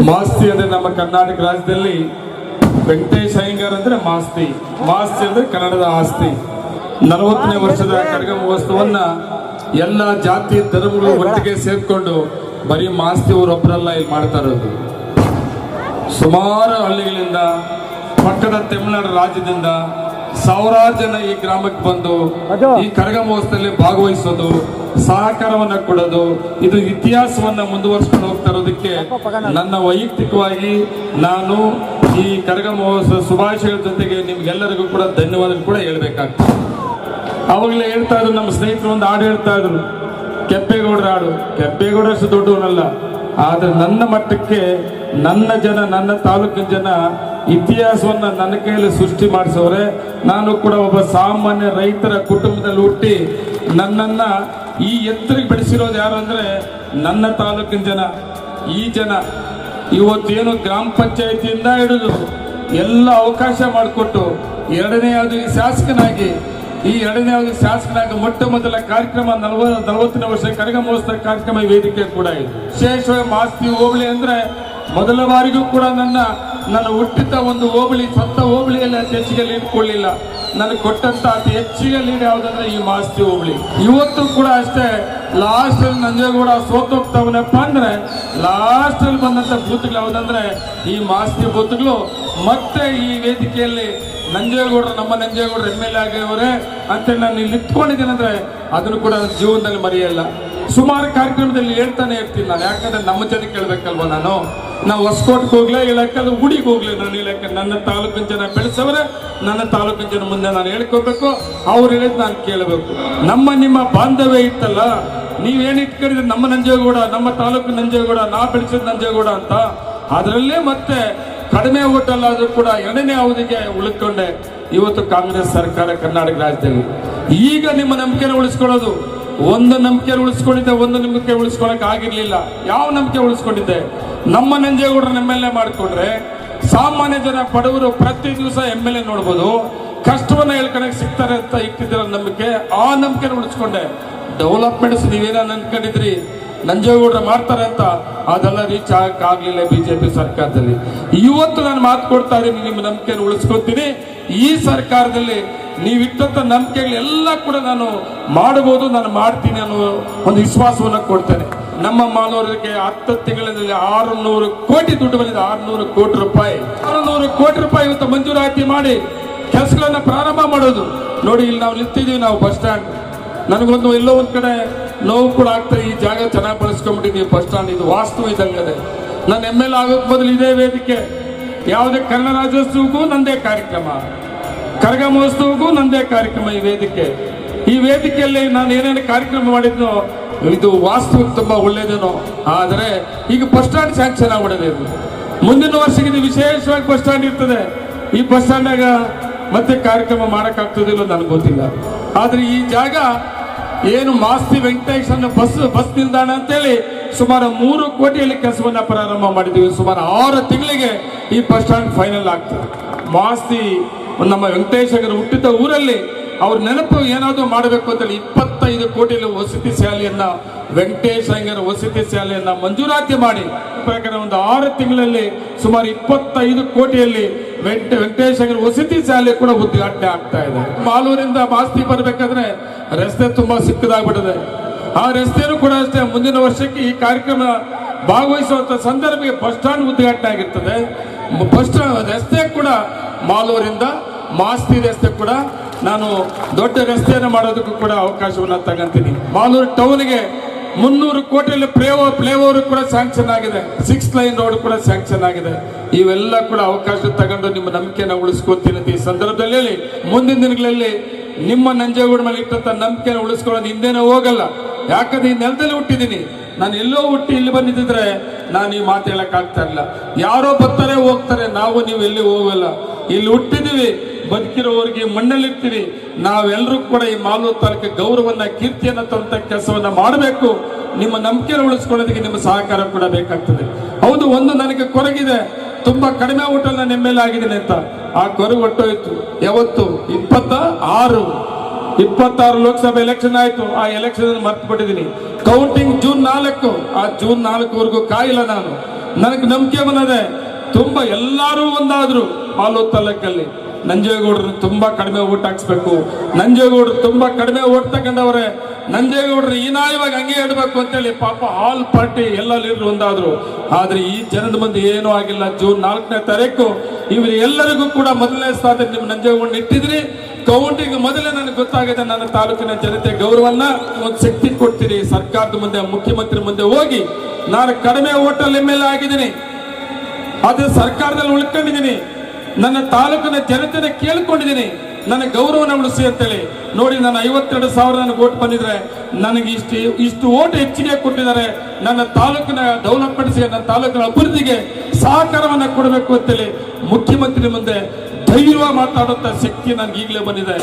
ಮಾಸ್ತಿ ಅಂದ್ರೆ ನಮ್ಮ ಕರ್ನಾಟಕ ರಾಜ್ಯದಲ್ಲಿ ವೆಂಕಟೇಶ್ ಅಯ್ಯಂಗಾರ್ ಅಂದ್ರೆ ಮಾಸ್ತಿ ಅಂದ್ರೆ ಕನ್ನಡದ ಆಸ್ತಿ. 40ನೇ ವರ್ಷದ ಕರಗ ಮಹೋತ್ಸವನ್ನ ಎಲ್ಲ ಜಾತಿ ಧರ್ಮಗಳು ಒಟ್ಟಿಗೆ ಸೇರ್ಕೊಂಡು ಬರೀ ಮಾಸ್ತಿ ಊರೊಬ್ಬರಲ್ಲ ಇಲ್ಲಿ ಮಾಡ್ತಾ ಇರೋದು. ಸುಮಾರು ಹಳ್ಳಿಗಳಿಂದ ಪಕ್ಕದ ತಮಿಳುನಾಡು ರಾಜ್ಯದಿಂದ ಸಾವಿರಾರು ಜನ ಈ ಗ್ರಾಮಕ್ಕೆ ಬಂದು ಈ ಕರಗ ಮಹೋತ್ಸವದಲ್ಲಿ ಭಾಗವಹಿಸೋದು, ಸಹಕಾರವನ್ನ ಕೊಡೋದು, ಇದು ಇತಿಹಾಸವನ್ನ ಮುಂದುವರಿಸಿಕೊಂಡು ಹೋಗ್ತಾ ಇರೋದಕ್ಕೆ ನನ್ನ ವೈಯಕ್ತಿಕವಾಗಿ ನಾನು ಈ ಕರಗ ಮಹೋತ್ಸವ ಶುಭಾಶಯಗಳ ಜೊತೆಗೆ ನಿಮ್ಗೆಲ್ಲರಿಗೂ ಕೂಡ ಧನ್ಯವಾದ ಕೂಡ ಹೇಳ್ಬೇಕಾಗ್ತದೆ. ಅವಾಗಲೇ ಹೇಳ್ತಾ ಇದ್ರು ನಮ್ಮ ಸ್ನೇಹಿತರು ಒಂದು ಹಾಡು ಹೇಳ್ತಾ ಇದ್ರು, ಕೆಂಪೇಗೌಡರ ಹಾಡು. ಕೆಂಪೇಗೌಡ ಅಷ್ಟು ದೊಡ್ಡವನಲ್ಲ, ಆದ್ರೆ ನನ್ನ ಮಟ್ಟಕ್ಕೆ ನನ್ನ ಜನ, ನನ್ನ ತಾಲೂಕಿನ ಜನ ಇತಿಹಾಸವನ್ನ ನನ್ನ ಕೈಯಲ್ಲಿ ಸೃಷ್ಟಿ ಮಾಡಿಸೋರೆ. ನಾನು ಕೂಡ ಒಬ್ಬ ಸಾಮಾನ್ಯ ರೈತರ ಕುಟುಂಬದಲ್ಲಿ ಹುಟ್ಟಿ ನನ್ನನ್ನ ಈ ಎತ್ತರಕ್ಕೆ ಬೆಳೆಸಿರೋದು ಯಾರು ಅಂದ್ರೆ ನನ್ನ ತಾಲೂಕಿನ ಜನ. ಈ ಜನ ಇವತ್ತೇನು ಗ್ರಾಮ ಪಂಚಾಯತಿಯಿಂದ ಹಿಡಿದು ಎಲ್ಲ ಅವಕಾಶ ಮಾಡಿಕೊಟ್ಟು ಎರಡನೇ ಅವಧಿಗೆ ಶಾಸಕನಾಗಿ ಮೊಟ್ಟ ಮೊದಲ ಕಾರ್ಯಕ್ರಮ 40ನೇ ವರ್ಷ ಕರಗ ಮಹೋತ್ಸವ ಕಾರ್ಯಕ್ರಮ ವೇದಿಕೆ ಕೂಡ ಇದೆ. ವಿಶೇಷವಾಗಿ ಮಾಸ್ತಿ ಹೋಬಳಿ ಅಂದ್ರೆ ಮೊದಲ ಬಾರಿಗೂ ಕೂಡ ನನ್ನ ಹುಟ್ಟಿದ ಒಂದು ಹೋಬಳಿ, ಸ್ವಂತ ಹೋಬಳಿಯಲ್ಲಿ ಅತಿ ಹೆಚ್ಚಿಗೆ ಲೀಡ್ ಕೊಡಲಿಲ್ಲ. ನನಗೆ ಕೊಟ್ಟಂತ ಅತಿ ಹೆಚ್ಚಿಗೆ ಲೀಡ್ ಯಾವುದಂದ್ರೆ ಈ ಮಾಸ್ತಿ ಹೋಬಳಿ. ಇವತ್ತು ಕೂಡ ಅಷ್ಟೇ, ಲಾಸ್ಟ್ ಅಲ್ಲಿ ನಂಜೇಗೌಡ ಸೋತೋಗ್ತಾವನಪ್ಪ ಅಂದ್ರೆ ಲಾಸ್ಟ್ ಅಲ್ಲಿ ಬಂದಂತ ಬೂತ್ಗಳು ಯಾವುದಂದ್ರೆ ಈ ಮಾಸ್ತಿ ಬೂತ್ಗಳು. ಮತ್ತೆ ಈ ವೇದಿಕೆಯಲ್ಲಿ ನಮ್ಮ ನಂಜೇಗೌಡರು MLA ಆಗಿಯವರೇ ಅಂತ ನಾನು ಇಲ್ಲಿ ಇಟ್ಕೊಂಡಿದ್ದೇನೆ ಅದನ್ನು ಕೂಡ ನನ್ನ ಜೀವನದಲ್ಲಿ ಮರೆಯಲ್ಲ. ಸುಮಾರು ಕಾರ್ಯಕ್ರಮದಲ್ಲಿ ಹೇಳ್ತಾನೆ ಇರ್ತೀನಿ ನಾನು, ಯಾಕಂದ್ರೆ ನಮ್ಮ ಜನಕ್ಕೆ ಹೇಳ್ಬೇಕಲ್ವ. ನಾವು ಹೊಸಕೋಟೆಗೆ ಹೋಗ್ಲೇ ಇಲ್ಲಕ್ಕಲ್ಲ, ಗುಡಿಗೆ ಹೋಗ್ಲಿ ನಾನು ಇಲ್ಲಕ್ಕ. ನನ್ನ ತಾಲೂಕಿನ ಜನ ಬೆಳೆಸವ್ರೆ, ನನ್ನ ತಾಲೂಕಿನ ಜನ ಮುಂದೆ ನಾನು ಹೇಳ್ಕೋಬೇಕು, ಅವ್ರು ಹೇಳಿದ್ ನಾನು ಕೇಳಬೇಕು. ನಿಮ್ಮ ಬಾಂಧವ್ಯ ಇತ್ತಲ್ಲ, ನೀವೇನು ಇಟ್ಕೊಂಡಿದ್ರೆ ನಮ್ಮ ನಂಜೇಗೌಡ, ನಮ್ಮ ತಾಲೂಕಿನ ನಂಜೇಗೌಡ, ನಾ ಬೆಳೆಸಿದ ನಂಜೇಗೌಡ ಅಂತ, ಅದರಲ್ಲೇ ಮತ್ತೆ ಕಡಿಮೆ ಓಟಲ್ಲ ಆದ್ರೂ ಕೂಡ ಎರಡನೇ ಅವಧಿಗೆ ಉಳಿದುಕೊಂಡೆ ಇವತ್ತು ಕಾಂಗ್ರೆಸ್ ಸರ್ಕಾರ ಕರ್ನಾಟಕ ರಾಜ್ಯದಲ್ಲಿ. ಈಗ ನಿಮ್ಮ ನಂಬಿಕೆನ ಉಳಿಸ್ಕೊಳ್ಳೋದು, ಒಂದು ನಂಬಿಕೆ ಉಳಿಸ್ಕೊಂಡಿದ್ದೆ, ಒಂದು ನಂಬಿಕೆ ಉಳಿಸ್ಕೊಳಕ್ ಆಗಿರ್ಲಿಲ್ಲ. ಯಾವ ನಂಬಿಕೆ ಉಳಿಸ್ಕೊಂಡಿದ್ದೆ? ನಮ್ಮ ನಂಜೇಗೌಡರನ್ನ MLA ಮಾಡಿಕೊಂಡ್ರೆ ಸಾಮಾನ್ಯ ಜನ ಬಡವರು ಪ್ರತಿ ದಿವಸ MLA ನೋಡ್ಬೋದು, ಕಷ್ಟವನ್ನ ಹೇಳ್ಕೊಳಕ್ ಸಿಗ್ತಾರೆ ಅಂತ ಇಟ್ಟಿದ್ದೀರ ನಂಬಿಕೆ. ಆ ನಂಬಿಕೆ ಉಳಿಸ್ಕೊಂಡೆ. ಡೆವಲಪ್ಮೆಂಟ್ಸ್ ನೀವೇನ ಅನ್ಕೊಂಡಿದ್ರಿ ನಂಜೇಗೌಡರ ಮಾಡ್ತಾರೆ ಅಂತ, ಅದೆಲ್ಲ ರೀಚ್ ಆಗಲಿಲ್ಲ ಬಿಜೆಪಿ ಸರ್ಕಾರದಲ್ಲಿ. ಇವತ್ತು ನಾನು ಮಾತು ಕೊಡ್ತಾ ಇದ್ದೀನಿ, ನಿಮ್ಮ ನಂಬಿಕೆಯನ್ನು ಉಳಿಸ್ಕೊತೀನಿ. ಈ ಸರ್ಕಾರದಲ್ಲಿ ನೀವಿಟ್ಟಂತ ನಂಬಿಕೆಗಳೆಲ್ಲ ಕೂಡ ನಾನು ಮಾಡಬಹುದು, ನಾನು ಮಾಡ್ತೀನಿ ಅನ್ನೋ ಒಂದು ವಿಶ್ವಾಸವನ್ನ ಕೊಡ್ತೇನೆ. ನಮ್ಮ ಮಾನವರಿಗೆ 10 ತಿಂಗಳಲ್ಲಿ 600 ಕೋಟಿ ದುಡ್ಡು ಬಂದಿದೆ. 600 ಕೋಟಿ ರೂಪಾಯಿ, 600 ಕೋಟಿ ರೂಪಾಯಿ ಇವತ್ತು ಮಂಜೂರಾತಿ ಮಾಡಿ ಕೆಲಸಗಳನ್ನ ಪ್ರಾರಂಭ ಮಾಡೋದು. ನೋಡಿ, ಇಲ್ಲಿ ನಾವು ನಿಂತಿದ್ದೀವಿ, ನಾವು ಬಸ್ ಸ್ಟ್ಯಾಂಡ್. ನನಗೊಂದು ಎಲ್ಲೋ ಒಂದ್ ಕಡೆ ನೋವು ಕೂಡ ಆಗ್ತದೆ. ಈ ಜಾಗ ಚೆನ್ನಾಗಿ ಬಳಸ್ಕೊಂಡ್ಬಿಟ್ಟಿದ್ದೀವಿ, ಬಸ್ ಸ್ಟ್ಯಾಂಡ್ ಇದು ವಾಸ್ತು ಇದ್ದಂಗದೆ. ನಾನು MLA ಆಗೋಕ್ ಮೊದಲು ಇದೇ ವೇದಿಕೆ, ಯಾವುದೇ ಕನ್ನಡ ರಾಜ್ಯೋತ್ಸವಕ್ಕೂ ನಂದೇ ಕಾರ್ಯಕ್ರಮ, ಕರಗ ಮಹೋತ್ಸವಕ್ಕೂ ನಂದೇ ಕಾರ್ಯಕ್ರಮ. ಈ ವೇದಿಕೆಯಲ್ಲಿ ನಾನು ಏನೇನು ಕಾರ್ಯಕ್ರಮ ಮಾಡಿದ್ನೋ ಇದು ವಾಸ್ತು ತುಂಬಾ ಒಳ್ಳೇದೇನೋ. ಆದರೆ ಈಗ ಬಸ್ ಸ್ಟ್ಯಾಂಡ್ ಸ್ಯಾಂಕ್ಷನ್ ಆಗ್ಬಿಡದೆ. ಮುಂದಿನ ವರ್ಷಕ್ಕೆ ಇದು ವಿಶೇಷವಾಗಿ ಬಸ್ ಸ್ಟ್ಯಾಂಡ್ ಇರ್ತದೆ. ಈ ಬಸ್ ಸ್ಟ್ಯಾಂಡಾಗ ಮತ್ತೆ ಕಾರ್ಯಕ್ರಮ ಮಾಡಕ್ಕಾಗ್ತದಿಲ್ಲ ನನಗೆ ಗೊತ್ತಿಲ್ಲ. ಆದ್ರೆ ಈ ಜಾಗ ಏನು ಮಾಸ್ತಿ ವೆಂಕಟೇಶ್ ಅನ್ನ ಬಸ್ ನಿಲ್ದಾಣ ಅಂತೇಳಿ ಸುಮಾರು 3 ಕೋಟಿಯಲ್ಲಿ ಕೆಲಸವನ್ನ ಪ್ರಾರಂಭ ಮಾಡಿದ್ದೀವಿ. ಸುಮಾರು 6 ತಿಂಗಳಿಗೆ ಈ ಬಸ್ ಸ್ಟ್ಯಾಂಡ್ ಫೈನಲ್ ಆಗ್ತದೆ. ಮಾಸ್ತಿ ನಮ್ಮ ವೆಂಕಟೇಶ್ ಅವರು ಹುಟ್ಟಿದ ಊರಲ್ಲಿ ಅವ್ರ ನೆನಪು ಏನಾದ್ರು ಮಾಡಬೇಕು ಅಂತೇಳಿ 25 ಕೋಟಿಯಲ್ಲಿ ವಸತಿ ಶಾಲೆಯನ್ನ, ವೆಂಕಟೇಶ್ ಅಯ್ಯಂಗಾರ್ ವಸತಿ ಶಾಲೆಯನ್ನ ಮಂಜೂರಾತಿ ಮಾಡಿ ಪ್ರಕಾರ ಒಂದು 6 ತಿಂಗಳಲ್ಲಿ ಸುಮಾರು 25 ಕೋಟಿಯಲ್ಲಿ ವೆಂಕಟೇಶ್ ಅಯ್ಯಂಗಾರ್ ವಸತಿ ಶಾಲೆ ಕೂಡ ಉದ್ಘಾಟನೆ ಆಗ್ತಾ ಇದೆ. ಮಾಲೂರಿಂದ ಮಾಸ್ತಿ ಬರ್ಬೇಕಾದ್ರೆ ರಸ್ತೆ ತುಂಬಾ ಸಿಕ್ಕದಾಗ್ಬಿಟ್ಟಿದೆ. ಆ ರಸ್ತೆನೂ ಕೂಡ ಅಷ್ಟೇ ಮುಂದಿನ ವರ್ಷಕ್ಕೆ ಈ ಕಾರ್ಯಕ್ರಮ ಭಾಗವಹಿಸುವಂತ ಸಂದರ್ಭಕ್ಕೆ ಬಸ್ ಸ್ಟ್ಯಾಂಡ್ ಉದ್ಘಾಟನೆ ಆಗಿರ್ತದೆ. ಬಸ್ ಸ್ಟ್ಯಾಂಡ್ ರಸ್ತೆ ಕೂಡ ಮಾಲೂರಿಂದ ಮಾಸ್ತಿ ರಸ್ತೆ ಕೂಡ ನಾನು ದೊಡ್ಡ ರಸ್ತೆಯನ್ನು ಮಾಡೋದಕ್ಕೂ ಕೂಡ ಅವಕಾಶವನ್ನ ತಗೊಂತೀನಿ. ಮಾಲೂರು ಟೌನ್ಗೆ 300 ಕೋಟಿಯಲ್ಲಿ ಫ್ಲೈಓವರ್ ಕೂಡ ಸ್ಯಾಂಕ್ಷನ್ ಆಗಿದೆ. 6 ಲೈನ್ ರೋಡ್ ಕೂಡ ಸ್ಯಾಂಕ್ಷನ್ ಆಗಿದೆ. ಇವೆಲ್ಲ ಕೂಡ ಅವಕಾಶ ತಗೊಂಡು ನಿಮ್ಮ ನಂಬಿಕೆಯನ್ನು ಉಳಿಸ್ಕೊತೀನಿ ಈ ಸಂದರ್ಭದಲ್ಲಿ. ಮುಂದಿನ ದಿನಗಳಲ್ಲಿ ನಿಮ್ಮ ನಂಜೇಗೌಡ ಮೇಲೆ ಇಟ್ಟಂತ ನಂಬಿಕೆಯನ್ನು ಉಳಿಸ್ಕೊಳ್ಳೋದು ಹಿಂದೇನೆ ಹೋಗಲ್ಲ. ಯಾಕಂದ್ರೆ ಈ ನೆಲದಲ್ಲಿ ಹುಟ್ಟಿದ್ದೀನಿ. ನಾನು ಎಲ್ಲೋ ಹುಟ್ಟಿ ಇಲ್ಲಿ ಬಂದಿದ್ರೆ ನಾನು ಈ ಮಾತು ಹೇಳಕ್ ಆಗ್ತಾ ಇಲ್ಲ. ಯಾರೋ ಬರ್ತಾರೆ ಹೋಗ್ತಾರೆ, ನಾವು ನೀವು ಎಲ್ಲಿ ಹೋಗಲ್ಲ. ಇಲ್ಲಿ ಹುಟ್ಟಿದೀವಿ, ಬದುಕಿರೋರಿಗೆ ಮಣ್ಣಲ್ಲಿರ್ತೀವಿ. ನಾವೆಲ್ಲರೂ ಕೂಡ ಈ ಮಾಲೂರು ತಾಲೂಕಿಗೆ ಗೌರವನ್ನ, ಕೀರ್ತಿಯನ್ನ ತಂತ ಕೆಲಸವನ್ನ ಮಾಡಬೇಕು. ನಿಮ್ಮ ನಂಬಿಕೆಯನ್ನು ಉಳಿಸ್ಕೊಳ್ಳೋದಕ್ಕೆ ನಿಮ್ಮ ಸಹಕಾರ ಕೂಡ ಬೇಕಾಗ್ತದೆ. ಹೌದು, ಒಂದು ನನಗೆ ಕೊರಗಿದೆ, ತುಂಬಾ ಕಡಿಮೆ ಊಟ ನಾನು MLA ಆಗಿದ್ದೀನಿ ಅಂತ. ಆ ಕೊರಗು ಹೊಟ್ಟೋಯ್ತು. ಯಾವತ್ತು 26 ಲೋಕಸಭೆ ಎಲೆಕ್ಷನ್ ಆಯ್ತು. ಆ ಎಲೆಕ್ಷನ್ ಮರ್ತು ಬಿಟ್ಟಿದ್ದೀನಿ. ಕೌಂಟಿಂಗ್ ಜೂನ್ 4, ಆ ಜೂನ್ 4ವರೆಗೂ ಕಾಯಿಲ್ಲ ನಾನು. ನನಗೆ ನಂಬಿಕೆ ಬಂದಿದೆ. ತುಂಬಾ ಎಲ್ಲರೂ ಒಂದಾದ್ರು ಮಾಲೂರು ತಾಲೂಕಲ್ಲಿ ನಂಜೇಗೌಡರು ತುಂಬಾ ಕಡಿಮೆ ಓಟ್ ಹಾಕ್ಸ್ಬೇಕು, ನಂಜೇಗೌಡರು ತುಂಬಾ ಕಡಿಮೆ ಓಟ್ ತಗೊಂಡವ್ರೆ, ನಂಜೇಗೌಡರು ಹೀನಾಯವಾಗಿ ಹಂಗೆ ಇಡಬೇಕು ಅಂತೇಳಿ ಪಾಪ ಆಲ್ ಪಾರ್ಟಿ ಎಲ್ಲ ಲೀಡರ್ ಒಂದಾದ್ರು. ಆದ್ರೆ ಈ ಜನದ ಮುಂದೆ ಏನೂ ಆಗಿಲ್ಲ. ಜೂನ್ 4ನೇ ತಾರೀಕು ಇವರು ಎಲ್ಲರಿಗೂ ಕೂಡ ಮೊದಲನೇ ಸ್ಥಾನ ನಿಮ್ಮ ನಂಜೇಗೌಡನ ಇಟ್ಟಿದ್ರಿ. ಕೌಂಟಿಂಗ್ ಮೊದಲೇ ನನಗೆ ಗೊತ್ತಾಗಿದೆ, ನನ್ನ ತಾಲೂಕಿನ ಜನತೆ ಗೌರವನ್ನ ಒಂದು ಶಕ್ತಿ ಕೊಡ್ತೀರಿ. ಸರ್ಕಾರದ ಮುಂದೆ ಮುಖ್ಯಮಂತ್ರಿ ಮುಂದೆ ಹೋಗಿ ನಾನು ಕಡಿಮೆ ಓಟಲ್ಲಿ MLA ಆಗಿದ್ದೀನಿ, ಅದೇ ಸರ್ಕಾರದಲ್ಲಿ ಉಳ್ಕೊಂಡಿದ್ದೀನಿ, ನನ್ನ ತಾಲೂಕಿನ ಜನತೆನ ಕೇಳ್ಕೊಂಡಿದ್ದೀನಿ, ನನ್ನ ಗೌರವನ ಉಳಿಸಿ ಅಂತೇಳಿ. ನೋಡಿ, ನಾನು 52,000 ನನಗೆ ಓಟ್ ಬಂದಿದ್ರೆ ನನಗೆ ಇಷ್ಟು ಓಟ್ ಹೆಚ್ಚಿಗೆ ಕೊಟ್ಟಿದ್ದಾರೆ. ನನ್ನ ತಾಲೂಕಿನ ಡೆವಲಪ್ಮೆಂಟ್ಸ್ಗೆ, ನನ್ನ ತಾಲೂಕಿನ ಅಭಿವೃದ್ಧಿಗೆ ಸಹಕಾರವನ್ನ ಕೊಡಬೇಕು ಅಂತೇಳಿ ಮುಖ್ಯಮಂತ್ರಿ ಮುಂದೆ ಧೈರ್ಯ ಮಾತಾಡುವಂತ ಶಕ್ತಿ ನನಗೆ ಈಗಲೇ ಬಂದಿದೆ.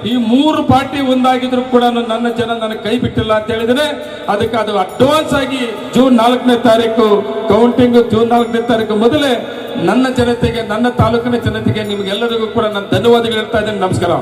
ಈ 3 ಪಾರ್ಟಿ ಒಂದಾಗಿದ್ರು ಕೂಡ ನನ್ನ ಜನ ನನಗೆ ಕೈ ಬಿಟ್ಟಿಲ್ಲ ಅಂತ ಹೇಳಿದ್ರೆ ಅದಕ್ಕೆ ಅದು ಅಡ್ವಾನ್ಸ್ ಆಗಿ ಜೂನ್ 4ನೇ ತಾರೀಕು ಕೌಂಟಿಂಗ್, ಜೂನ್ 4ನೇ ತಾರೀಕು ಮೊದಲೇ ನನ್ನ ಜನತೆಗೆ, ನನ್ನ ತಾಲೂಕಿನ ಜನತೆಗೆ, ನಿಮ್ಗೆಲ್ಲರಿಗೂ ಕೂಡ ನಾನು ಧನ್ಯವಾದಗಳು ಹೇಳ್ತಾ ಇದ್ದೇನೆ. ನಮಸ್ಕಾರ.